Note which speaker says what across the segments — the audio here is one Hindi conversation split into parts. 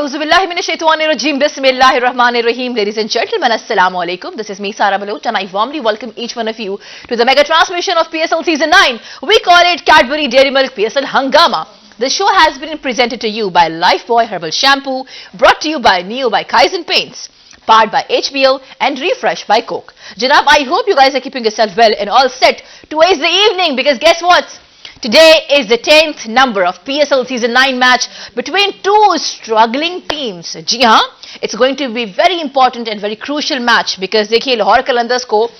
Speaker 1: Auzubillahiminashaitanirrajim. Bismillahirrahmanirrahim. Ladies and gentlemen, Assalamu alaikum. This is me, Sara Baloch, and I warmly welcome each one of you to the mega transmission of PSL Season 9. We call it Cadbury Dairy Milk PSL Hangama. The show has been presented to you by Lifebuoy Herbal Shampoo, brought to you by Neo by Kaizen Paints, powered by HBL and refreshed by Coke. Janab, I hope you guys are keeping yourself well and all set to ace the evening, because guess what? Today is the 10th number of PSL Season 9 match between two struggling teams. जी हाँ, it's going to be very important and very crucial match because देखिए लाहौर कलंदर्स को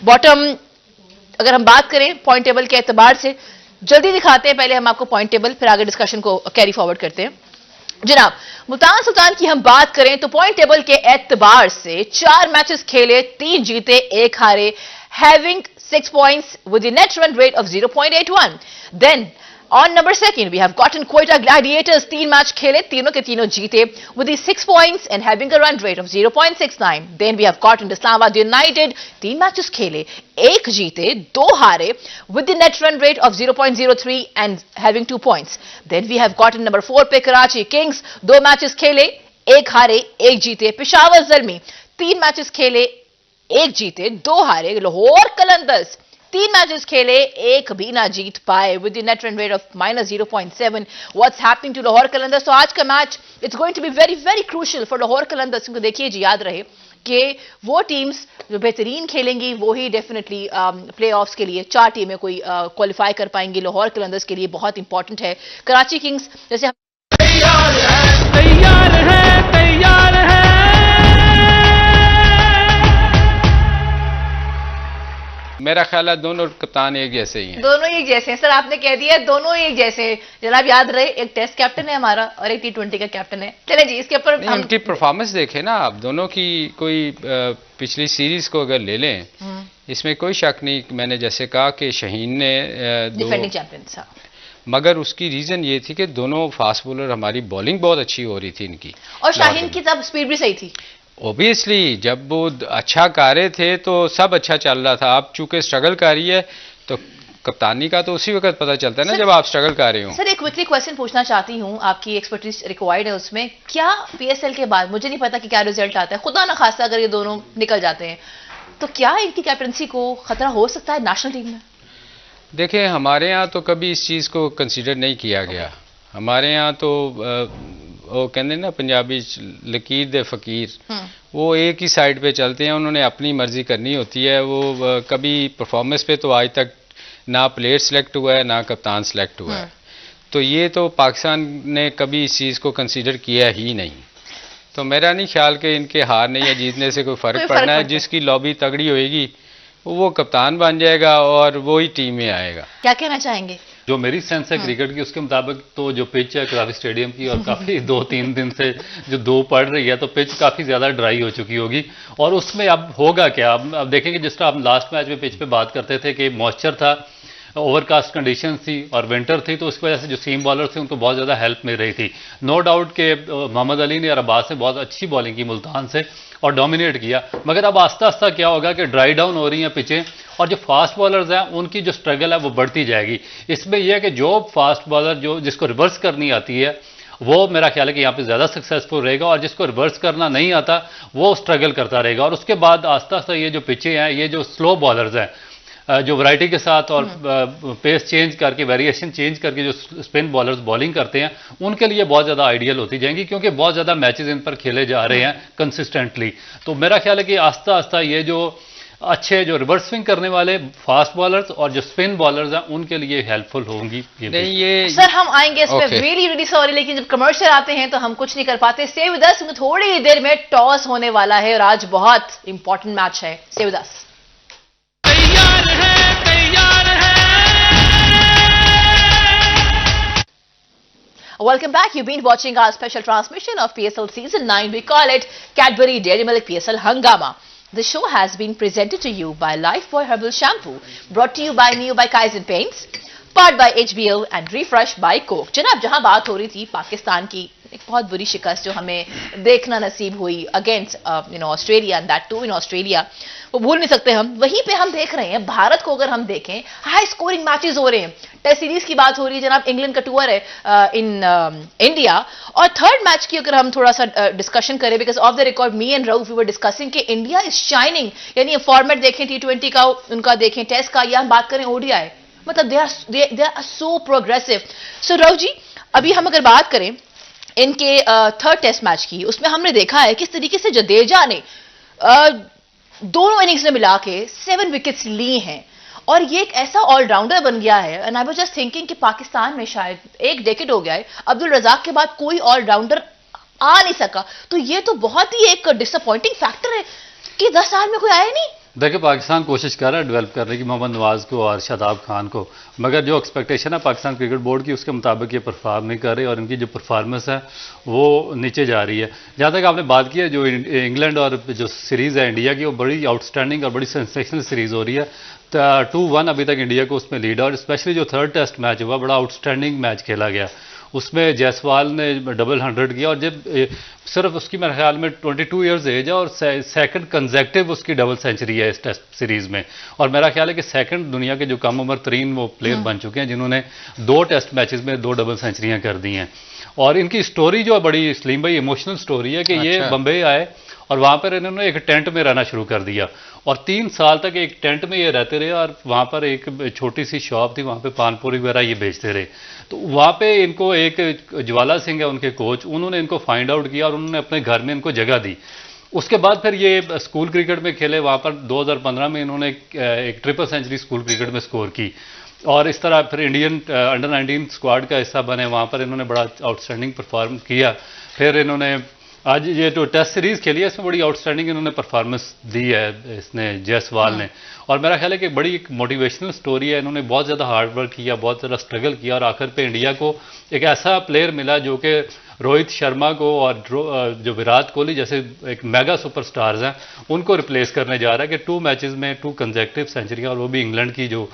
Speaker 1: बॉटम, अगर हम बात करें पॉइंट टेबल के एतबार से, जल्दी दिखाते हैं, पहले हम आपको पॉइंट टेबल, फिर आगे डिस्कशन को कैरी फॉरवर्ड करते हैं. जनाब, मुल्तान सुल्तान की हम बात करें तो पॉइंट टेबल के एतबार से 4 मैचेस खेले, 3 जीते, 1 हारे, having 6 points with the net run rate of 0.81. Then on number 2 we have gotten Quetta Gladiators, 3 match खेले, तीनों के तीनों जीते with the 6 points and having a run rate of 0.69. Then we have gotten Islamabad United, 3 matches खेले, 1 जीते, 2 हारे with the net run rate of 0.03 and having 2 points. Then we have gotten number 4 पे Karachi Kings, 2 मैचेस खेले, 1 हारे, 1 जीते. Peshawar Zalmi, 3 मैचेस खेले, 1 जीते, 2 हारे. लाहौर कलंदर्स 3 मैचेस खेले, 1 भी ना जीत पाए with the net run rate of -0.7. What's happening to Lahore Qalandars? तो आज का match it's going to be very very crucial for Lahore Qalandars. क्योंकि देखिए जी, याद रहे कि वो टीम्स जो बेहतरीन खेलेंगी वो ही डेफिनेटली प्ले ऑफ्स के लिए 4 टीमें कोई क्वालिफाई कर पाएंगी. लाहौर कलंदर्स के लिए बहुत इंपॉर्टेंट है. कराची किंग्स जैसे तैयार है.
Speaker 2: मेरा ख्याल है दोनों कप्तान एक जैसे ही हैं.
Speaker 1: दोनों एक जैसे हैं सर, आपने कह दिया दोनों एक जैसे हैं. जनाब याद रहे, एक टेस्ट कैप्टन है हमारा और एक T20 का कैप्टन है. चले जी, इसके ऊपर हम
Speaker 2: उनकी परफॉर्मेंस देखें ना आप दोनों की. कोई पिछली सीरीज को अगर ले लें, इसमें कोई शक नहीं. मैंने जैसे कहा कि शाहीन ने
Speaker 1: डिफेंडिंग चैंपियन था,
Speaker 2: मगर उसकी रीजन ये थी कि दोनों फास्ट बॉलर, हमारी बॉलिंग बहुत अच्छी हो रही थी इनकी,
Speaker 1: और शाहीन की तब स्पीड भी सही थी.
Speaker 2: ओबियसली जब वो अच्छा कर रहे थे तो सब अच्छा चल रहा था. आप चूंकि स्ट्रगल कर रही है तो कप्तानी का तो उसी वक्त पता चलता है ना, जब आप स्ट्रगल कर रहे हो.
Speaker 1: सर एक क्विकली क्वेश्चन पूछना चाहती हूँ, आपकी एक्सपर्टीज रिक्वायर्ड है उसमें. क्या पीएसएल के बाद, मुझे नहीं पता कि क्या रिजल्ट आता है, खुदा ना खास्ता अगर ये दोनों निकल जाते हैं, तो क्या इनकी कैप्टनसी को खतरा हो सकता है नेशनल टीम में?
Speaker 2: देखें, हमारे यहाँ तो कभी इस चीज़ को कंसीडर नहीं किया गया. हमारे यहाँ तो वो कहते ना पंजाबी लकीर दे फकीर, वो एक ही साइड पे चलते हैं. उन्होंने अपनी मर्जी करनी होती है. वो कभी परफॉर्मेंस पे तो आज तक ना प्लेयर सेलेक्ट हुआ है ना कप्तान सेलेक्ट हुआ है. तो ये तो पाकिस्तान ने कभी इस चीज़ को कंसीडर किया ही नहीं. तो मेरा नहीं ख्याल कि इनके हारने या जीतने से कोई फ़र्क पड़ना है. जिसकी लॉबी तगड़ी होएगी वो कप्तान बन जाएगा और वो ही टीम में आएगा.
Speaker 1: क्या कहना चाहेंगे?
Speaker 3: जो मेरी सेंस है क्रिकेट की, उसके मुताबिक तो जो पिच है कराची स्टेडियम की, और काफ़ी 2-3 दिन से जो धूप पड़ रही है, तो पिच काफ़ी ज़्यादा ड्राई हो चुकी होगी. और उसमें अब होगा क्या, अब देखेंगे. जिस तरह हम लास्ट मैच में पिच पे बात करते थे कि मॉइस्चर था, ओवरकास्ट कंडीशन थी और विंटर थी, तो उसकी वजह से जो सीम बॉलर थे उनको बहुत ज़्यादा हेल्प मिल रही थी. नो डाउट कि मोहम्मद अली ने और अब्बास ने बहुत अच्छी बॉलिंग की मुल्तान से और डोमिनेट किया. मगर अब आस्ता आस्ता क्या होगा कि ड्राई डाउन हो रही हैं पिचें, और जो फास्ट बॉलर्स हैं उनकी जो स्ट्रगल है वो बढ़ती जाएगी. इसमें यह है कि जो फास्ट बॉलर जो जिसको रिवर्स करनी आती है वो मेरा ख्याल है कि यहाँ पे ज़्यादा सक्सेसफुल रहेगा, और जिसको रिवर्स करना नहीं आता वो स्ट्रगल करता रहेगा. और उसके बाद आस्ता आस्ता ये जो पिचें हैं, ये जो स्लो बॉलर्स हैं जो वैरायटी के साथ और पेस चेंज करके, वेरिएशन चेंज करके जो स्पिन बॉलर्स बॉलिंग करते हैं, उनके लिए बहुत ज़्यादा आइडियल होती जाएंगी, क्योंकि बहुत ज़्यादा मैचेस इन पर खेले जा रहे हैं कंसिस्टेंटली. तो मेरा ख्याल है कि आस्ता आस्ता ये जो अच्छे जो रिवर्स स्विंग करने वाले फास्ट बॉलर्स और जो स्पिन बॉलर्स हैं उनके लिए हेल्पफुल होंगी.
Speaker 2: ये
Speaker 1: सर हम आएंगे इस पे, रियली रियली सॉरी, लेकिन जब कमर्शियल आते हैं तो हम कुछ नहीं कर पाते. स्टे विद अस, थोड़ी देर में टॉस होने वाला है और आज बहुत इंपॉर्टेंट मैच है. Stay with us. Welcome back. You've been watching our special transmission of PSL Season 9. We call it Cadbury Dairy Milk PSL Hangama. The show has been presented to you by Lifebuoy Herbal Shampoo, brought to you by Neo by Kaizen Paints, powered by HBL and refreshed by Coke. जनाब, जहां बात हो रही थी पाकिस्तान की एक बहुत बुरी शिकस्त जो हमें देखना नसीब हुई against Australia, and that too in Australia, वो भूल नहीं सकते हम। वहीं पे हम देख रहे हैं भारत को, अगर हम देखें हाई स्कोरिंग मैचेस हो रहे हैं, टेस्ट सीरीज की बात हो रही है जनाब, इंग्लैंड का टूर है इन इंडिया, और थर्ड मैच की अगर हम थोड़ा सा डिस्कशन करें, because of the record me and Rauf we were discussing कि इंडिया इज शाइनिंग, यानी फॉर्मेट देखें T20 का, उनका देखें टेस्ट का, या हम बात करें ODI, मतलब दे आर सो प्रोग्रेसिव। सो रऊफ जी, अभी हम अगर बात करें इनके थर्ड टेस्ट मैच की, उसमें हमने देखा है किस तरीके से जडेजा ने दोनों इनिंग्स में मिला के 7 विकेट्स ली हैं, और ये एक ऐसा ऑलराउंडर बन गया है। And I was just thinking कि पाकिस्तान में शायद एक डेकेड हो गया है, अब्दुल रजाक के बाद कोई ऑलराउंडर आ नहीं सका, तो ये तो बहुत ही एक डिसअपॉइंटिंग फैक्टर है कि 10 साल में कोई आया नहीं।
Speaker 3: देखिए, पाकिस्तान कोशिश कर रहा है डेवलप करने की मोहम्मद नवाज को और शादाब खान को, मगर जो एक्सपेक्टेशन है पाकिस्तान क्रिकेट बोर्ड की उसके मुताबिक ये परफॉर्म नहीं कर रही और इनकी जो परफॉर्मेंस है वो नीचे जा रही है। जहाँ तक आपने बात की है जो इंग्लैंड और जो सीरीज़ है इंडिया की, वो बड़ी आउटस्टैंडिंग और बड़ी सेंसेशनल सीरीज़ हो रही है। 2-1 अभी तक इंडिया को उसमें लीड है, और स्पेशली जो थर्ड टेस्ट मैच हुआ बड़ा आउटस्टैंडिंग मैच खेला गया, उसमें जायसवाल ने डबल 100 किया, और जब सिर्फ उसकी मेरे ख्याल में 22 ईयर्स एज है और सेकंड कंजेक्टिव उसकी डबल सेंचुरी है इस टेस्ट सीरीज में, और मेरा ख्याल है कि सेकंड दुनिया के जो कम उम्र तरीन वो प्लेयर बन चुके हैं जिन्होंने 2 टेस्ट मैचेस में 2 डबल सेंचुरियां कर दी हैं। और इनकी स्टोरी जो बड़ी सलीम भाई इमोशनल स्टोरी है कि ये बम्बई आए और वहाँ पर इन्होंने एक टेंट में रहना शुरू कर दिया, और 3 साल तक एक टेंट में ये रहते रहे, और वहाँ पर एक छोटी सी शॉप थी, वहाँ पे पानपुरी वगैरह ये बेचते रहे। तो वहाँ पे इनको एक ज्वाला सिंह है उनके कोच, उन्होंने इनको फाइंड आउट किया और उन्होंने अपने घर में इनको जगह दी। उसके बाद फिर ये स्कूल क्रिकेट में खेले, वहाँ पर 2015 में इन्होंने एक ट्रिपल सेंचुरी स्कूल क्रिकेट में स्कोर की, और इस तरह फिर इंडियन अंडर 19 स्क्वाड का हिस्सा बने, वहाँ पर इन्होंने बड़ा आउटस्टैंडिंग परफॉर्म किया। फिर इन्होंने आज ये जो टेस्ट सीरीज खेली है इसमें बड़ी आउटस्टैंडिंग इन्होंने परफॉर्मेंस दी है इसने जायसवाल ने, और मेरा ख्याल है कि बड़ी एक मोटिवेशनल स्टोरी है। इन्होंने बहुत ज़्यादा हार्ड वर्क किया, बहुत ज़्यादा स्ट्रगल किया, और आखिर पे इंडिया को एक ऐसा प्लेयर मिला जो कि रोहित शर्मा को और जो विराट कोहली जैसे एक मेगा सुपरस्टार्स हैं उनको रिप्लेस करने जा रहा है कि 2 मैचेस में 2 कंसेक्टिव सेंचुरियाँ, और वो भी इंग्लैंड की जो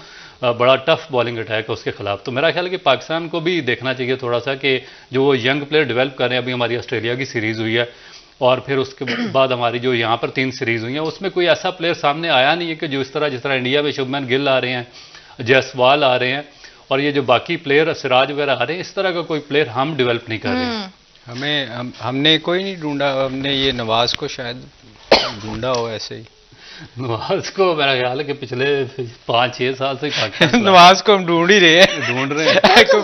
Speaker 3: बड़ा टफ बॉलिंग अटैक है उसके खिलाफ। तो मेरा ख्याल है कि पाकिस्तान को भी देखना चाहिए थोड़ा सा कि जो वो यंग प्लेयर डेवलप कर रहे हैं। अभी हमारी ऑस्ट्रेलिया की सीरीज़ हुई है, और फिर उसके बाद हमारी जो यहाँ पर 3 सीरीज़ हुई हैं, उसमें कोई ऐसा प्लेयर सामने आया नहीं है कि जो इस तरह जिस तरह इंडिया में शुभमन गिल आ रहे हैं, जायसवाल आ रहे हैं, और ये जो बाकी प्लेयर सिराज वगैरह आ रहे हैं, इस तरह का कोई प्लेयर हम डेवलप नहीं कर रहे हैं।
Speaker 2: हमने कोई नहीं ढूंढा, हमने ये नवाज को शायद ढूंढा हो ऐसे ही।
Speaker 3: नवाज को मेरा ख्याल है कि पिछले 5-6 साल से
Speaker 2: नवाज को हम ढूंढ ही रहे हैं,
Speaker 3: ढूंढ रहे हैं।
Speaker 1: तो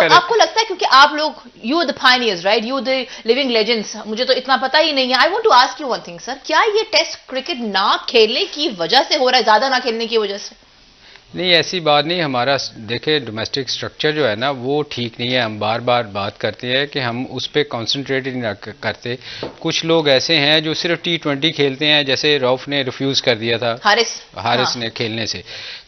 Speaker 1: आपको लगता है क्योंकि आप लोग you are the pioneers right, you the living legends, मुझे तो इतना पता ही नहीं है। I want to ask you one thing sir, क्या ये टेस्ट क्रिकेट ना खेलने की वजह से हो रहा है, ज्यादा ना खेलने की वजह से?
Speaker 2: नहीं, ऐसी बात नहीं। हमारा देखिए डोमेस्टिक स्ट्रक्चर जो है ना वो ठीक नहीं है। हम बार बार बात करते हैं कि हम उस पर कॉन्सेंट्रेट नहीं करते। कुछ लोग ऐसे हैं जो सिर्फ T20 खेलते हैं, जैसे रऊफ ने रिफ्यूज़ कर दिया था, हारिस ने खेलने से।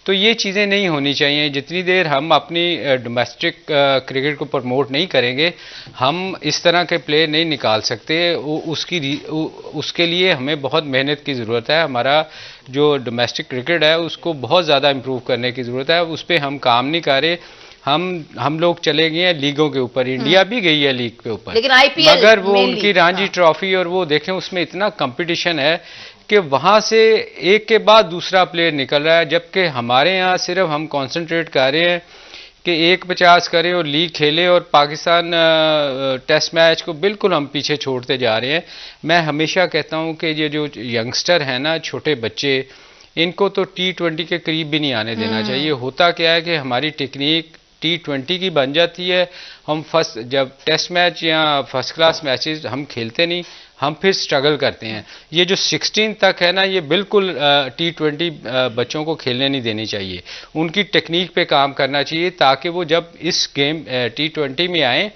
Speaker 2: तो ये चीज़ें नहीं होनी चाहिए। जितनी देर हम अपनी डोमेस्टिक क्रिकेट को प्रमोट नहीं करेंगे, हम इस तरह के प्लेयर नहीं निकाल सकते। उसके लिए हमें बहुत मेहनत की ज़रूरत है। हमारा जो डोमेस्टिक क्रिकेट है उसको बहुत ज़्यादा इम्प्रूव करने की ज़रूरत है। उस पर हम काम नहीं कर रहे। हम लोग चले गए हैं लीगों के ऊपर, इंडिया भी गई है लीग के ऊपर,
Speaker 1: लेकिन IPL
Speaker 2: मगर वो उनकी रणजी ट्रॉफी और वो देखें उसमें इतना कंपटीशन है कि वहाँ से एक के बाद दूसरा प्लेयर निकल रहा है, जबकि हमारे यहाँ सिर्फ हम कंसंट्रेट कर रहे हैं कि 1-50 करें और लीग खेले, और पाकिस्तान टेस्ट मैच को बिल्कुल हम पीछे छोड़ते जा रहे हैं। मैं हमेशा कहता हूँ कि ये जो यंगस्टर हैं ना, छोटे बच्चे, इनको तो T20 के करीब भी नहीं आने देना चाहिए। होता क्या है कि हमारी टेक्निक T20 की बन जाती है, हम जब टेस्ट मैच या फर्स्ट क्लास मैचेस हम खेलते नहीं, हम फिर स्ट्रगल करते हैं। ये जो 16 तक है ना, ये बिल्कुल T20 बच्चों को खेलने नहीं देनी चाहिए। उनकी टेक्निक पे काम करना चाहिए ताकि वो जब इस गेम T20 में आए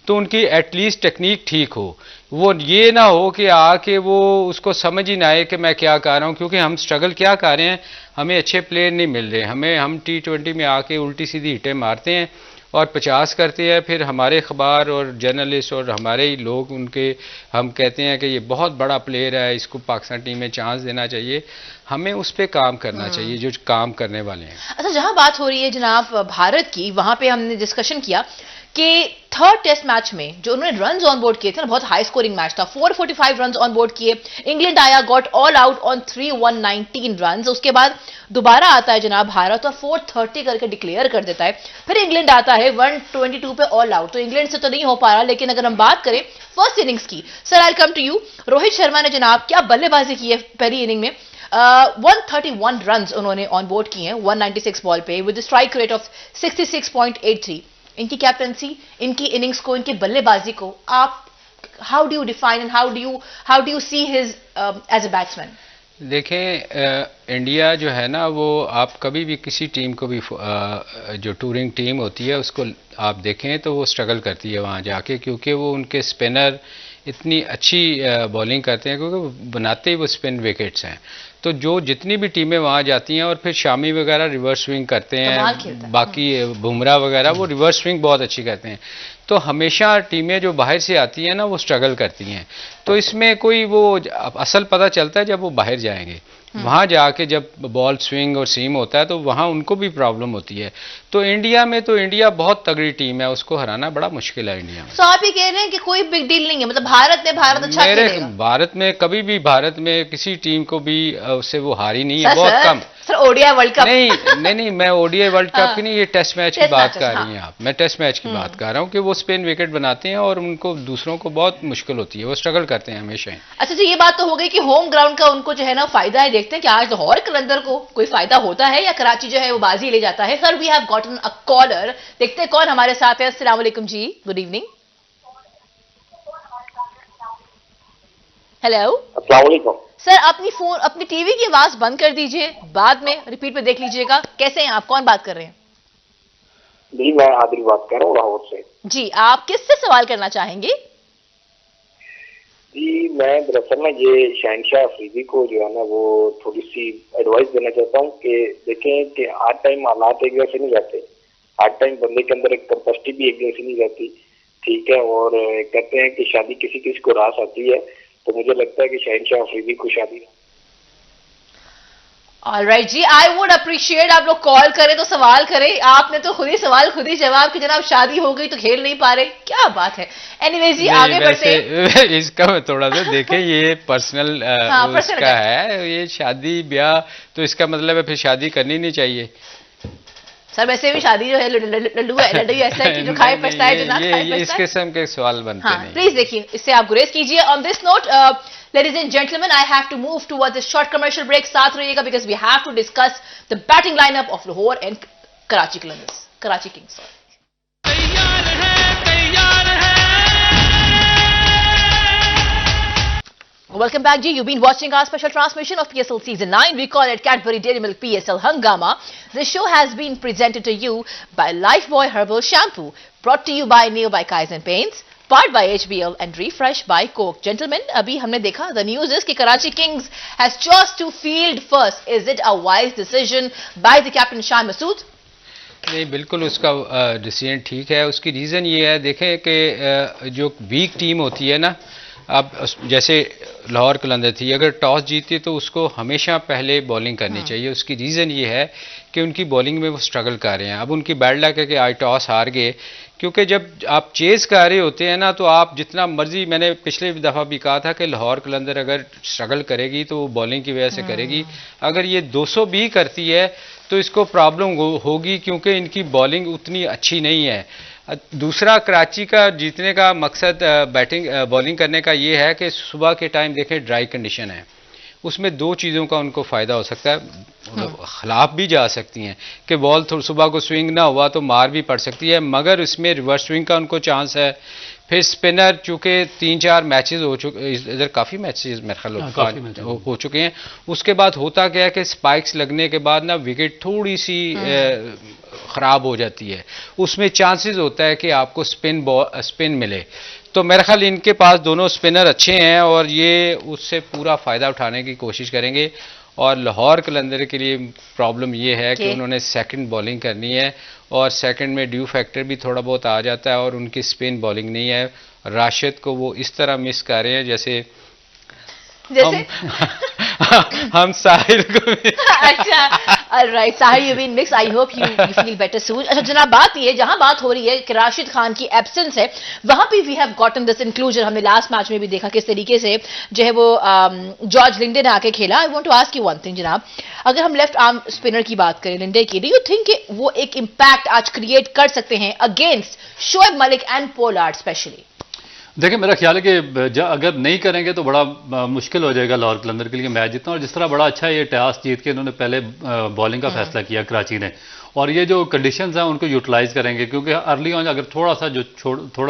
Speaker 2: तो उनकी एटलीस्ट टेक्निक ठीक हो। वो ये ना हो कि आके वो उसको समझ ही ना आए कि मैं क्या कर रहा हूँ, क्योंकि हम स्ट्रगल क्या कर रहे हैं, हमें अच्छे प्लेयर नहीं मिल रहे। हम T20 में आके उल्टी सीधी हिटें मारते हैं और 50 करते हैं, फिर हमारे अखबार और जर्नलिस्ट और हमारे ही लोग हम कहते हैं कि ये बहुत बड़ा प्लेयर है, इसको पाकिस्तान टीम में चांस देना चाहिए। हमें उस पे काम करना चाहिए, जो काम करने वाले हैं।
Speaker 1: अच्छा, जहां बात हो रही है जनाब भारत की, वहां पे हमने डिस्कशन किया कि थर्ड टेस्ट मैच में जो उन्होंने रन्स ऑन बोर्ड किए थे ना, बहुत हाई स्कोरिंग मैच था, 445 रन्स ऑन बोर्ड किए। इंग्लैंड आया, got all out on 3,119 runs. उसके बाद दोबारा आता है जनाब भारत और 430 करके डिक्लेयर कर देता है। फिर इंग्लैंड आता है 122 पे ऑल आउट। तो इंग्लैंड से तो नहीं हो पा रहा, लेकिन अगर हम बात करें फर्स्ट इनिंग्स की, sir I come to you. Rohit Sharma ने जनाब क्या बल्लेबाजी की है पहली इनिंग में। 131 रन्स उन्होंने ऑन बोर्ड किए हैं 196 बॉल पे विद स्ट्राइक रेट ऑफ 66.83। इनकी कैप्टनसी, इनकी इनिंग्स को, इनकी बल्लेबाजी को आप how do you define and how do you see his as a batsman?
Speaker 2: देखें, इंडिया जो है ना, वो आप कभी भी किसी टीम को भी जो टूरिंग टीम होती है उसको आप देखें तो वो स्ट्रगल करती है वहाँ जाके, क्योंकि वो उनके स्पिनर इतनी अच्छी बॉलिंग करते हैं, क्योंकि बनाते ही वो स्पिन विकेट्स हैं। तो जो जितनी भी टीमें वहाँ जाती हैं, और फिर शामी वगैरह रिवर्स स्विंग करते हैं, बाकी बुमराह वगैरह वो रिवर्स स्विंग बहुत अच्छी करते हैं। तो हमेशा टीमें जो बाहर से आती हैं ना, वो स्ट्रगल करती हैं। तो इसमें कोई वो असल पता चलता है जब वो बाहर जाएंगे, वहाँ जाके जब बॉल स्विंग और सीम होता है तो वहाँ उनको भी प्रॉब्लम होती है। तो इंडिया बहुत तगड़ी टीम है, उसको हराना बड़ा मुश्किल है इंडिया में।
Speaker 1: तो आप ये कह रहे हैं कि कोई बिग डील नहीं है, मतलब भारत अच्छा खेलेगा?
Speaker 2: भारत में कभी भी, भारत में किसी टीम को भी उससे वो हारी नहीं है, बहुत कम।
Speaker 1: सर ओडीआई वर्ल्ड कप
Speaker 2: नहीं, मैं ओडीआई वर्ल्ड कप की नहीं, ये टेस्ट मैच की बात कर रही हैं आप। मैं टेस्ट मैच की बात कर रहा हूँ कि वो स्पिन विकेट बनाते हैं और उनको दूसरों को बहुत मुश्किल होती है, वो स्ट्रगल करते हैं हमेशा।
Speaker 1: अच्छा जी, ये बात तो हो गई कि होम ग्राउंड का उनको जो है ना फायदा है। देखते हैं कि आज लाहौर कलंदर को कोई फायदा होता है या कराची जो है वो बाजी ले जाता है। Sir we have gotten a caller, देखते हैं कौन हमारे साथ है। अस्सलाम वालेकुम जी, गुड इवनिंग। हेलो,
Speaker 4: अस्सलाम वालेकुम।
Speaker 1: सर अपनी टीवी की आवाज बंद कर दीजिए, बाद में रिपीट पे देख लीजिएगा। कैसे हैं आप, कौन बात कर रहे हैं?
Speaker 4: जी मैं आदिल बात कर रहा हूँ लाहौर से।
Speaker 1: जी, आप किससे सवाल करना चाहेंगे?
Speaker 4: जी मैं दरअसल ना ये शहनशाह अफरीदी को जो है ना वो थोड़ी सी एडवाइस देना चाहता हूँ कि देखें कि हर टाइम हालात एक जैसे नहीं रहते, हर टाइम बंदे के अंदर एक कैपेसिटी भी एक जैसी नहीं रहती, ठीक है। और कहते हैं कि शादी किसी किसी को रास आती है, तो मुझे लगता है कि शहनशाह अफरीदी को शादी।
Speaker 1: ऑलराइट जी, आई वुड अप्रिशिएट आप लोग कॉल करें तो सवाल करें। आपने तो खुद ही सवाल खुद ही जवाब कि जनाब शादी हो गई तो खेल नहीं पा रहे, क्या बात है। एनीवेज जी आगे बढ़ते हैं।
Speaker 2: इसका थोड़ा सा देखें, ये पर्सनल उसका है, ये शादी ब्याह, तो इसका मतलब है फिर शादी करनी नहीं चाहिए।
Speaker 1: सर वैसे भी शादी जो है लड्डू ऐसा है कि जो खाए पछताए, जो ना खाए पछताए।
Speaker 2: इस किस्म के सवाल बनते हैं।
Speaker 1: प्लीज देखिए, इससे आप गुरेज कीजिए। On this note ladies and gentlemen, I have to move towards a short commercial break. साथ रहिएगा because we have to discuss the batting lineup of Lahore and Karachi Kings. Welcome back, Ji. You've been watching our special transmission of PSL Season 9. We call it Cadbury Dairy Milk PSL Hungama. This show has been presented to you by Lifebuoy Herbal Shampoo, brought to you by Nearby Kaizen Paints, powered by HBL and refreshed by Coke. Gentlemen, अभी हमने देखा, the news is कि Karachi Kings has chose to field first. Is it a wise decision by the captain Shah Masood?
Speaker 2: नहीं, बिल्कुल उसका डिसीजन ठीक है। उसकी रीज़न ये है, देखें कि जो वीक टीम होती है ना, अब जैसे लाहौर कलंदर थी, अगर टॉस जीती तो उसको हमेशा पहले बॉलिंग करनी चाहिए। उसकी रीज़न ये है कि उनकी बॉलिंग में वो स्ट्रगल कर रहे हैं। अब उनकी बैड लक है कि आज टॉस हार गए, क्योंकि जब आप चेज़ कर रहे होते हैं ना, तो आप जितना मर्जी, मैंने पिछले दफ़ा भी कहा था कि लाहौर कलंदर अगर स्ट्रगल करेगी तो वो बॉलिंग की वजह से करेगी। अगर ये 200 भी करती है तो इसको प्रॉब्लम होगी, क्योंकि इनकी बॉलिंग उतनी अच्छी नहीं है। दूसरा, कराची का जीतने का मकसद बॉलिंग करने का ये है कि सुबह के टाइम देखें ड्राई कंडीशन है, उसमें दो चीज़ों का उनको फ़ायदा हो सकता है, खिलाफ भी जा सकती हैं कि बॉल सुबह को स्विंग ना हुआ तो मार भी पड़ सकती है, मगर इसमें रिवर्स स्विंग का उनको चांस है। फिर स्पिनर, चूँकि 3-4 मैचेस हो चुके, इधर काफ़ी मैचेस मेरे ख्याल हो चुके हैं। उसके बाद होता क्या है कि स्पाइक्स लगने के बाद ना विकेट थोड़ी सी ख़राब हो जाती है, उसमें चांसेस होता है कि आपको स्पिन मिले। तो मेरे ख्याल इनके पास दोनों स्पिनर अच्छे हैं और ये उससे पूरा फ़ायदा उठाने की कोशिश करेंगे। और लाहौर कलंदर के लिए प्रॉब्लम ये है कि उन्होंने सेकंड बॉलिंग करनी है, और सेकंड में ड्यू फैक्टर भी थोड़ा बहुत आ जाता है, और उनकी स्पिन बॉलिंग नहीं है। राशिद को वो इस तरह मिस कर रहे हैं जैसे
Speaker 1: जैसे
Speaker 2: हम साहिल को भी
Speaker 1: अच्छा right Sahil you been mix I hope you feel better soon. अच्छा जनाब बात ये जहां बात हो रही है कि राशिद खान की एब्सेंस है वहां पे we have gotten this inclusion. हमने लास्ट मैच में भी देखा किस तरीके से जो है वो जॉर्ज लिंडे ने आके खेला। I want to ask you one thing जनाब, अगर हम लेफ्ट आर्म स्पिनर की बात करें लिंडे की, डू यू थिंक वो एक इंपैक्ट आज क्रिएट कर सकते हैं against Shoaib Malik and Pollard specially?
Speaker 3: देखिए मेरा ख्याल है कि अगर नहीं करेंगे तो बड़ा मुश्किल हो जाएगा लाहौर कलंदर के लिए मैच जीतना। और जिस तरह बड़ा अच्छा ये टॉस जीत के इन्होंने पहले बॉलिंग का फैसला किया कराची ने, और ये जो कंडीशंस हैं उनको यूटिलाइज करेंगे, क्योंकि अर्ली ऑन अगर थोड़ा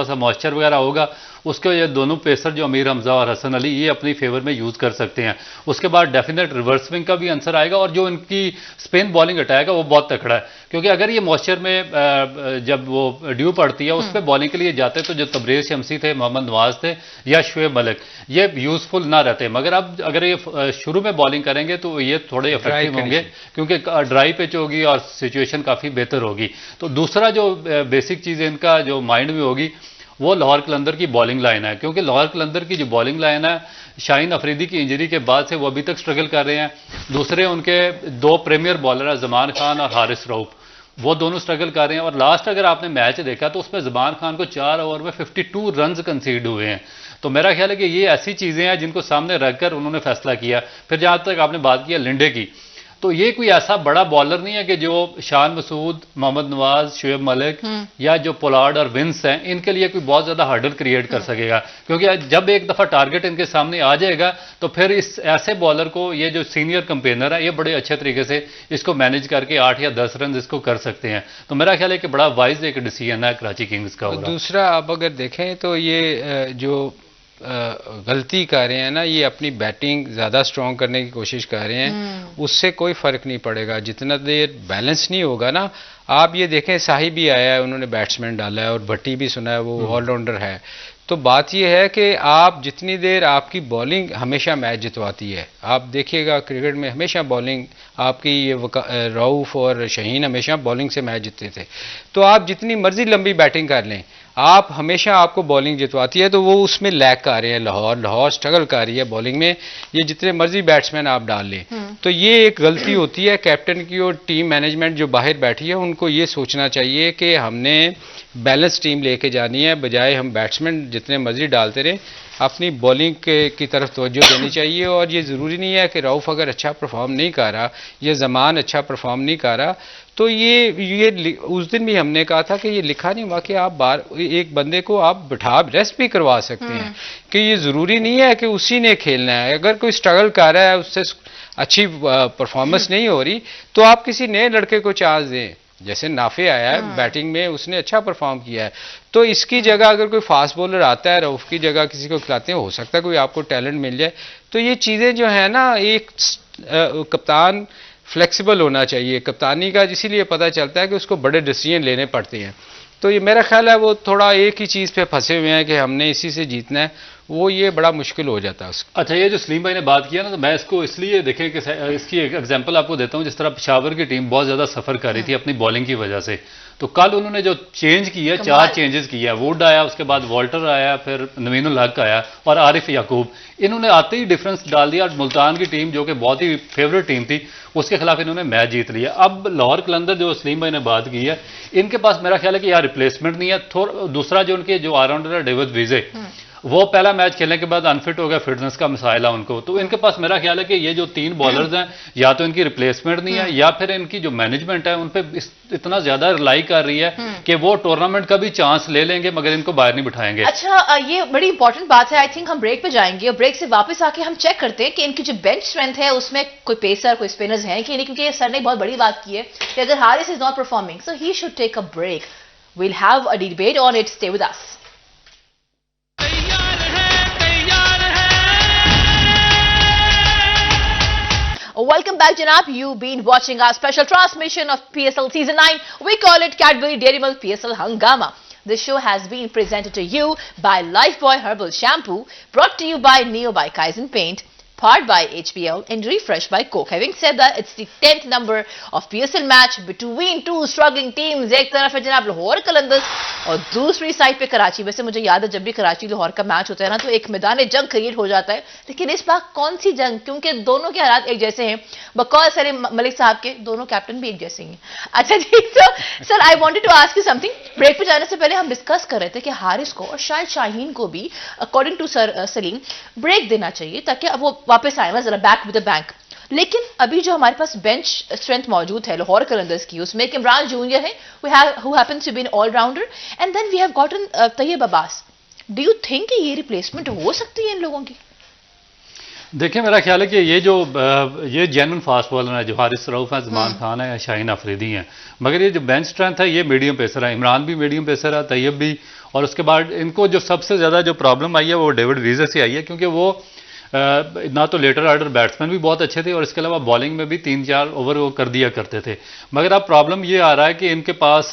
Speaker 3: सा मॉइस्चर वगैरह होगा उसको ये दोनों पेसर जो अमीर हमजा और हसन अली ये अपनी फेवर में यूज़ कर सकते हैं। उसके बाद डेफिनेट रिवर्स स्विंग का भी आंसर आएगा, और जो इनकी स्पिन बॉलिंग अटैक है वो बहुत तकड़ा है, क्योंकि अगर ये मॉइस्चर में जब वो ड्यू पड़ती है उस पर बॉलिंग के लिए जाते तो जो तबरेज शमसी थे, मोहम्मद नवाज थे या शोएब मलिक ये यूजफुल ना रहते। मगर अब अगर ये शुरू में बॉलिंग करेंगे तो ये थोड़े इफेक्टिव होंगे, क्योंकि ड्राई पिच होगी और सिचुएशन काफ़ी बेहतर होगी। तो दूसरा जो बेसिक चीज़ इनका जो माइंड में होगी वो लाहौर कलंदर की बॉलिंग लाइन है, क्योंकि लाहौर कलंदर की जो बॉलिंग लाइन है शाहीन अफरीदी की इंजरी के बाद से वो अभी तक स्ट्रगल कर रहे हैं। दूसरे उनके दो प्रीमियर बॉलर हैं ज़मान खान और हारिस रऊफ, वो दोनों स्ट्रगल कर रहे हैं। और लास्ट अगर आपने मैच देखा तो उसमें ज़मान खान को 4 ओवर में 52 रन कंसीड हुए हैं। तो मेरा ख्याल है कि ये ऐसी चीज़ें हैं जिनको सामने रखकर उन्होंने फैसला किया। फिर जहाँ तक आपने बात किया लिंडे की, तो ये कोई ऐसा बड़ा बॉलर नहीं है कि जो शान मसूद, मोहम्मद नवाज, शोएब मलिक या जो पोलार्ड और विंस हैं इनके लिए कोई बहुत ज़्यादा हर्डल क्रिएट कर सकेगा, क्योंकि जब एक दफ़ा टारगेट इनके सामने आ जाएगा तो फिर इस ऐसे बॉलर को ये जो सीनियर कंपेनर है ये बड़े अच्छे तरीके से इसको मैनेज करके 8 या 10 रन इसको कर सकते हैं। तो मेरा ख्याल है कि बड़ा वाइज एक डिसीजन है कराची किंग्स का।
Speaker 2: दूसरा आप अगर देखें तो ये जो गलती कर रहे हैं ना, ये अपनी बैटिंग ज़्यादा स्ट्रॉन्ग करने की कोशिश कर रहे हैं, उससे कोई फ़र्क नहीं पड़ेगा जितना देर बैलेंस नहीं होगा ना। आप ये देखें साहिब भी आया है, उन्होंने बैट्समैन डाला है, और भट्टी भी सुना है वो ऑलराउंडर है। तो बात यह है कि आप जितनी देर आपकी बॉलिंग हमेशा मैच जितवाती है, आप देखिएगा क्रिकेट में हमेशा बॉलिंग आपकी ये रऊफ और शहीन हमेशा बॉलिंग से मैच जीतते थे। तो आप जितनी मर्जी लंबी बैटिंग कर लें, आप हमेशा आपको बॉलिंग जितवाती है। तो वो उसमें लैग कर रहे हैं, लाहौर स्ट्रगल कर रही है बॉलिंग में, ये जितने मर्जी बैट्समैन आप डाल लें। तो ये एक गलती होती है कैप्टन की, और टीम मैनेजमेंट जो बाहर बैठी है उनको ये सोचना चाहिए कि हमने बैलेंस टीम लेके जानी है, बजाय हम बैट्समैन जितने मर्जी डालते रहें, अपनी बॉलिंग की तरफ तवज्जो देनी चाहिए। और ये ज़रूरी नहीं है कि रऊफ अगर अच्छा परफॉर्म नहीं कर रहा या ज़मान अच्छा परफॉर्म नहीं कर रहा तो ये उस दिन भी हमने कहा था कि ये लिखा नहीं हुआ कि आप एक बंदे को आप बिठा रेस्ट भी करवा सकते हैं, कि ये ज़रूरी नहीं है कि उसी ने खेलना है। अगर कोई स्ट्रगल कर रहा है, उससे अच्छी परफॉर्मेंस नहीं हो रही, तो आप किसी नए लड़के को चांस दें। जैसे नाफे आया है बैटिंग में, उसने अच्छा परफॉर्म किया है, तो इसकी जगह अगर कोई फास्ट बॉलर आता है, रऊफ की जगह किसी को खिलाते हैं, हो सकता है कोई आपको टैलेंट मिल जाए। तो ये चीज़ें जो है ना, एक कप्तान फ्लेक्सिबल होना चाहिए। कप्तानी का इसीलिए पता चलता है कि उसको बड़े डिसीजन लेने पड़ते हैं। तो ये मेरा ख्याल है वो थोड़ा एक ही चीज़ पे फंसे हुए हैं कि हमने इसी से जीतना है, वो ये बड़ा मुश्किल हो जाता है उसको।
Speaker 3: अच्छा, ये जो सलीम भाई ने बात किया ना, तो मैं इसको इसलिए देखें कि इसकी एक एग्जांपल आपको देता हूँ। जिस तरह पेशावर की टीम बहुत ज़्यादा सफ़र कर रही थी अपनी बॉलिंग की वजह से, तो कल उन्होंने जो चेंज किया, 4 चेंजेस किया। वुड आया, उसके बाद वॉल्टर आया, फिर नवीन उल हक आया और आरिफ याकूब। इन्होंने आते ही डिफरेंस डाल दिया। और मुल्तान की टीम जो कि बहुत ही फेवरेट टीम थी, उसके खिलाफ इन्होंने मैच जीत लिया। अब लाहौर कलंदर जो सलीम भाई ने बात की है, इनके पास मेरा ख्याल है कि यार रिप्लेसमेंट नहीं है। दूसरा जो उनके जो ऑलराउंडर है डेविड विजे, वो पहला मैच खेलने के बाद अनफिट हो गया, फिटनेस का मसाइल है उनको। तो इनके पास मेरा ख्याल है कि ये जो 3 बॉलर्स हैं, या तो इनकी रिप्लेसमेंट नहीं है, या फिर इनकी जो मैनेजमेंट है उन पर इतना ज्यादा रिलाई कर रही है कि वो टूर्नामेंट का भी चांस ले लेंगे मगर इनको बाहर नहीं बिठाएंगे।
Speaker 1: अच्छा, ये बड़ी इंपॉर्टेंट बात है। आई थिंक हम ब्रेक पे जाएंगे और ब्रेक से वापस आके हम चेक करते हैं कि इनकी जो बेंच स्ट्रेंथ है उसमें कोई पेसर, कोई स्पिनर्स हैं कि नहीं, क्योंकि सर ने बहुत बड़ी बात की है कि अगर Haris is not performing so he should take a break. We'll have a debate on it, stay with us. Welcome back, Janab. You've been watching our special transmission of PSL Season 9. We call it Cadbury Dairy Milk PSL Hangama. This show has been presented to you by Lifebuoy Herbal Shampoo, brought to you by Neo by Kaizen Paint, powered by HPL and refreshed by Coke. Having said that, it's the 10th number of PSL match between two struggling teams. एक तरफ है जनाब लाहौर कलंदर्स और दूसरी साइड पे कराची. वैसे मुझे याद है जब भी कराची लाहौर का मैच होता है ना तो एक मैदान जंग क्रिएट हो जाता है, लेकिन इस बार कौन सी जंग, क्योंकि दोनों के हालात एक जैसे हैं. बकौल सलीम मलिक साहब के दोनों कैप्टन भी एक जैसे हैं. अच्छा जी, तो sir I wanted to ask you something. Break पे जाने से पहले हम डिस्कस कर रहे थे कि हारिस को और शायद शाहीन को भी according to sir Saleem break देना चाहिए ताकि अब वो वापस आए ना जरा बैक विद द बैंक. लेकिन अभी जो हमारे पास बेंच स्ट्रेंथ मौजूद है लाहौर कलंदर्स की, उसमें एक इमरान जूनियर है who happens to be an all-rounder, and then we have gotten Tayyab Abbas. Do you think ये रिप्लेसमेंट हो सकती है इन लोगों की?
Speaker 3: देखिए, मेरा ख्याल है कि ये जेन्युइन फास्ट बॉलर है, जो हारिस रऊफ है, जमान खान है या शाहीन अफरीदी हैं. मगर ये जो बेंच स्ट्रेंथ है ये मीडियम पेसर है. इमरान भी मीडियम पेसर है, तैयब भी. और उसके बाद इनको जो सबसे ज़्यादा जो प्रॉब्लम आई है वो डेविड वीजर से आई है, क्योंकि वो ना तो लेटर ऑर्डर बैट्समैन भी बहुत अच्छे थे और इसके अलावा बॉलिंग में भी 3-4 ओवर वो कर दिया करते थे. मगर अब प्रॉब्लम ये आ रहा है कि इनके पास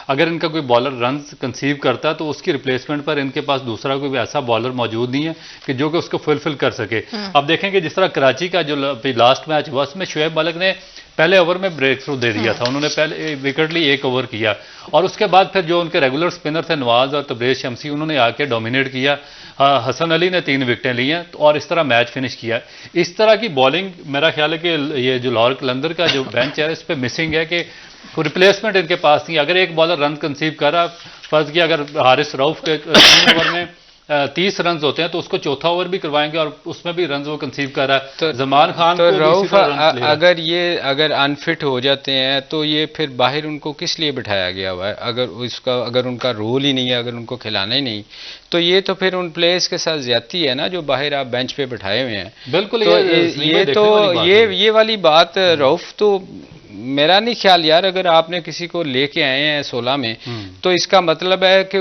Speaker 3: अगर इनका कोई बॉलर रन कंसीव करता है तो उसकी रिप्लेसमेंट पर इनके पास दूसरा कोई ऐसा बॉलर मौजूद नहीं है कि जो कि उसको फुलफिल कर सके. अब देखेंगे जिस तरह कराची का जो लास्ट मैच हुआ उसमें शुएब मलिक ने पहले ओवर में ब्रेक थ्रू दे दिया था. उन्होंने पहले विकेटली 1 ओवर किया और उसके बाद फिर जो उनके रेगुलर स्पिनर थे नवाज और तब्रेज शमसी, उन्होंने आके डोमिनेट किया. हसन अली ने 3 विकेटें ली हैं और इस तरह मैच फिनिश किया. इस तरह की बॉलिंग मेरा ख्याल है कि ये जो लाहौर कलंदर का जो बेंच है इस पर मिसिंग है कि रिप्लेसमेंट इनके पास नहीं. अगर एक बॉलर रन कंसीव कर रहा, फर्ज किया अगर हारिस रऊफ के 3 ओवर में 30 रन होते हैं तो उसको चौथा ओवर भी करवाएंगे और उसमें भी रन वो कंसीव कर रहा है. तो जमान खान
Speaker 2: तो
Speaker 3: को
Speaker 2: रऊफ अगर अनफिट हो जाते हैं तो ये फिर बाहर उनको किस लिए बिठाया गया हुआ है? अगर उनका रोल ही नहीं है, अगर उनको खिलाना ही नहीं, तो ये तो फिर उन प्लेयर्स के साथ ज्यादती है ना जो बाहर आप बेंच पे बिठाए हुए हैं.
Speaker 3: बिल्कुल.
Speaker 2: तो ये वाली बात रऊफ तो मेरा नहीं ख्याल यार. अगर आपने किसी को लेके आए हैं 16 में तो इसका मतलब है कि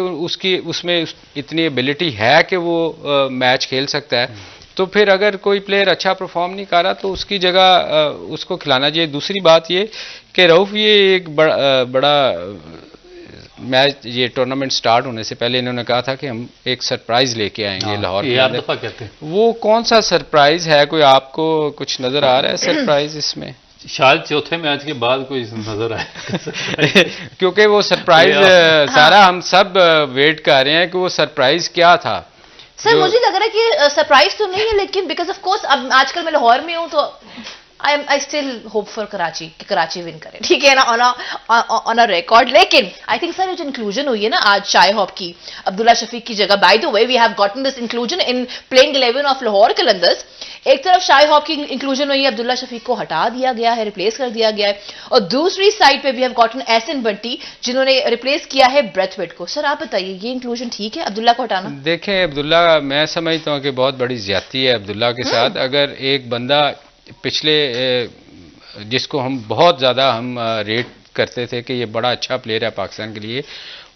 Speaker 2: उसमें इतनी एबिलिटी है कि वो मैच खेल सकता है. तो फिर अगर कोई प्लेयर अच्छा परफॉर्म नहीं कर रहा तो उसकी जगह उसको खिलाना चाहिए. दूसरी बात ये कि रऊफ ये एक बड़ा मैच, ये टूर्नामेंट स्टार्ट होने से पहले इन्होंने कहा था कि हम एक सरप्राइज लेके आएंगे लाहौर के अंदर.
Speaker 3: कहते हैं
Speaker 2: वो कौन सा सरप्राइज है? कोई आपको कुछ नजर आ रहा है सरप्राइज इसमें?
Speaker 3: शायद चौथे मैच के बाद कोई नजर आए
Speaker 2: क्योंकि वो सरप्राइज सारा हम सब वेट कर रहे हैं कि वो सरप्राइज क्या था.
Speaker 1: सर मुझे लग रहा है कि सरप्राइज तो नहीं है, लेकिन बिकॉज ऑफ कोर्स अब आजकल मैं लाहौर में हूं तो I still hope for Karachi कि कराची विन करे, ठीक है ना, ऑन अ रिकॉर्ड. लेकिन आई थिंक सर जो इंक्लूजन हुई है ना आज शाय हॉप की अब्दुल्ला शफीक की जगह, by the way we have gotten this inclusion in playing 11 ऑफ लाहौर कलंदर्स. एक तरफ शाय हॉप की इंक्लूजन हुई है, अब्दुल्ला शफीक को हटा दिया गया है, रिप्लेस कर दिया गया है, और दूसरी साइड पे we have gotten Ahsan Bunty जिन्होंने रिप्लेस किया है ब्रेथवेट को. सर आप बताइए ये इंक्लूजन ठीक है अब्दुल्ला को हटाना?
Speaker 2: देखें अब्दुल्ला, मैं समझता हूँ कि बहुत बड़ी ज्यादती है अब्दुल्ला के साथ. अगर एक बंदा पिछले जिसको हम बहुत ज़्यादा हम रेट करते थे कि ये बड़ा अच्छा प्लेयर है पाकिस्तान के लिए,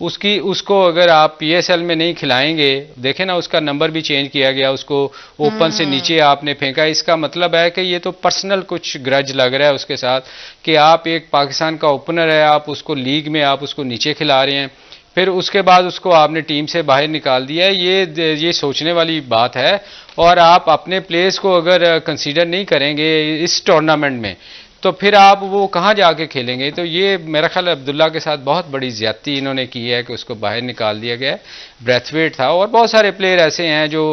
Speaker 2: उसको अगर आप पीएसएल में नहीं खिलाएंगे, देखें ना उसका नंबर भी चेंज किया गया, उसको ओपन से नीचे आपने फेंका. इसका मतलब है कि ये तो पर्सनल कुछ ग्रज लग रहा है उसके साथ कि आप एक पाकिस्तान का ओपनर है, आप उसको लीग में आप उसको नीचे खिला रहे हैं, फिर उसके बाद उसको आपने टीम से बाहर निकाल दिया है. ये सोचने वाली बात है. और आप अपने प्लेयर्स को अगर कंसीडर नहीं करेंगे इस टूर्नामेंट में तो फिर आप वो कहाँ जाके खेलेंगे? तो ये मेरा ख्याल अब्दुल्ला के साथ बहुत बड़ी ज्यादती इन्होंने की है कि उसको बाहर निकाल दिया गया. ब्रेथवेट था और बहुत सारे प्लेयर ऐसे हैं जो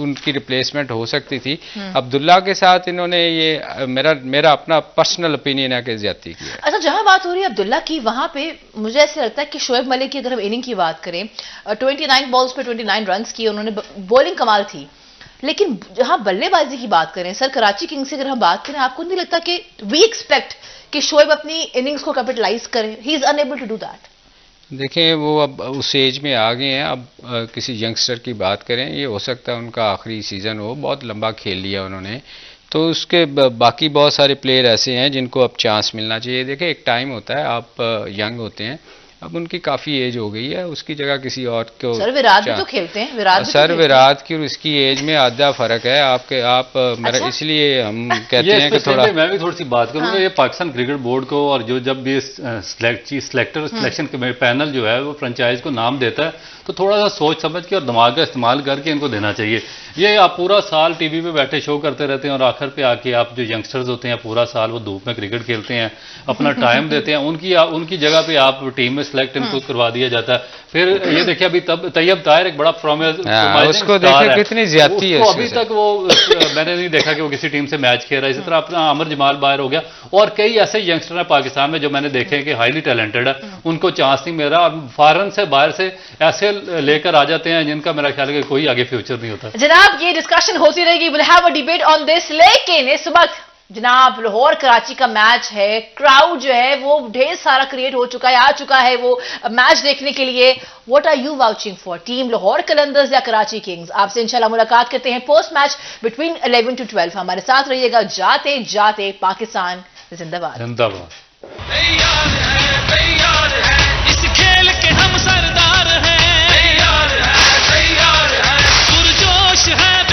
Speaker 2: उनकी रिप्लेसमेंट हो सकती थी. अब्दुल्ला के साथ इन्होंने ये मेरा अपना पर्सनल ओपिनियन है कि ज्यादती की है.
Speaker 1: अच्छा, जहां बात हो रही है अब्दुल्ला की, वहां पे मुझे ऐसे लगता है कि शोएब मलिक की अगर हम इनिंग की बात करें, 29 बॉल्स पे 29 रन किए उन्होंने, बॉलिंग कमाल थी. लेकिन जहां बल्लेबाजी की बात करें सर, कराची किंग्स से अगर हम बात करें, आपको नहीं लगता कि वी एक्सपेक्ट कि शोएब अपनी इनिंग्स को कैपिटलाइज करें? He is unable to do that.
Speaker 2: देखें वो अब उस एज में आ गए हैं. अब किसी यंगस्टर की बात करें, ये हो सकता है उनका आखिरी सीजन हो, बहुत लंबा खेल लिया उन्होंने, तो उसके बाकी बहुत सारे प्लेयर ऐसे हैं जिनको अब चांस मिलना चाहिए. देखें एक टाइम होता है, आप यंग होते हैं, अब उनकी काफ़ी एज हो गई है, उसकी जगह किसी और को
Speaker 1: सर विराट भी तो खेलते हैं, विराट भी तो
Speaker 2: सर
Speaker 1: खेलते हैं।
Speaker 2: विराट की और उसकी एज में आधा फर्क है आपके आप मेरा
Speaker 1: अच्छा?
Speaker 2: इसलिए हम कहते
Speaker 3: ये
Speaker 2: हैं कि
Speaker 3: इसमें
Speaker 2: थोड़ा
Speaker 3: मैं भी थोड़ी सी बात करूंगा।
Speaker 1: हाँ।
Speaker 3: ये पाकिस्तान क्रिकेट बोर्ड को और जो जब भी सिलेक्शन पैनल जो है वो फ्रेंचाइज को नाम देता है तो थोड़ा सा सोच समझ के और दिमाग का इस्तेमाल करके इनको देना चाहिए। ये आप पूरा साल टीवी पे बैठे शो करते रहते हैं और आखिर पे आके आप जो यंगस्टर्स होते हैं पूरा साल वो धूप में क्रिकेट खेलते हैं, अपना टाइम देते हैं, उनकी जगह पे आप टीम में सिलेक्ट इनको करवा दिया जाता है। फिर ये देखिए अभी तब तैयब ताहिर एक बड़ा
Speaker 2: उसको देखिए कितनी ज्यादती है
Speaker 3: अभी तक वो मैंने नहीं देखा कि वो किसी टीम से मैच खेल रहा है। इसी तरह अपना अमर जमाल बाहर हो गया और कई ऐसे यंगस्टर हैं पाकिस्तान में जो मैंने देखे हैं कि हाईली टैलेंटेड है, उनको चांस नहीं मिल रहा। अब फॉरेन से बाहर से ऐसे लेकर आ जाते हैं जिनका मेरा ख्याल है कि कोई आगे फ्यूचर नहीं होता।
Speaker 1: जनाब ये डिस्कशन होती रहेगी, will have a debate on this, लेकिन इस वक्त जनाब लाहौर कराची का मैच है, क्राउड जो है वो ढेर सारा क्रिएट हो चुका है, आ चुका है वो मैच देखने के लिए। What are you vouching for, team Lahore Qalandars या कराची किंग्स? आपसे इंशाल्लाह मुलाकात करते हैं पोस्ट मैच बिटवीन 11 to 12। हमारे साथ रहिएगा। जाते जाते पाकिस्तान जिंदाबाद।
Speaker 3: जिंदाबाद।
Speaker 5: इस खेल के हम सरदार हैं, पुरजोश है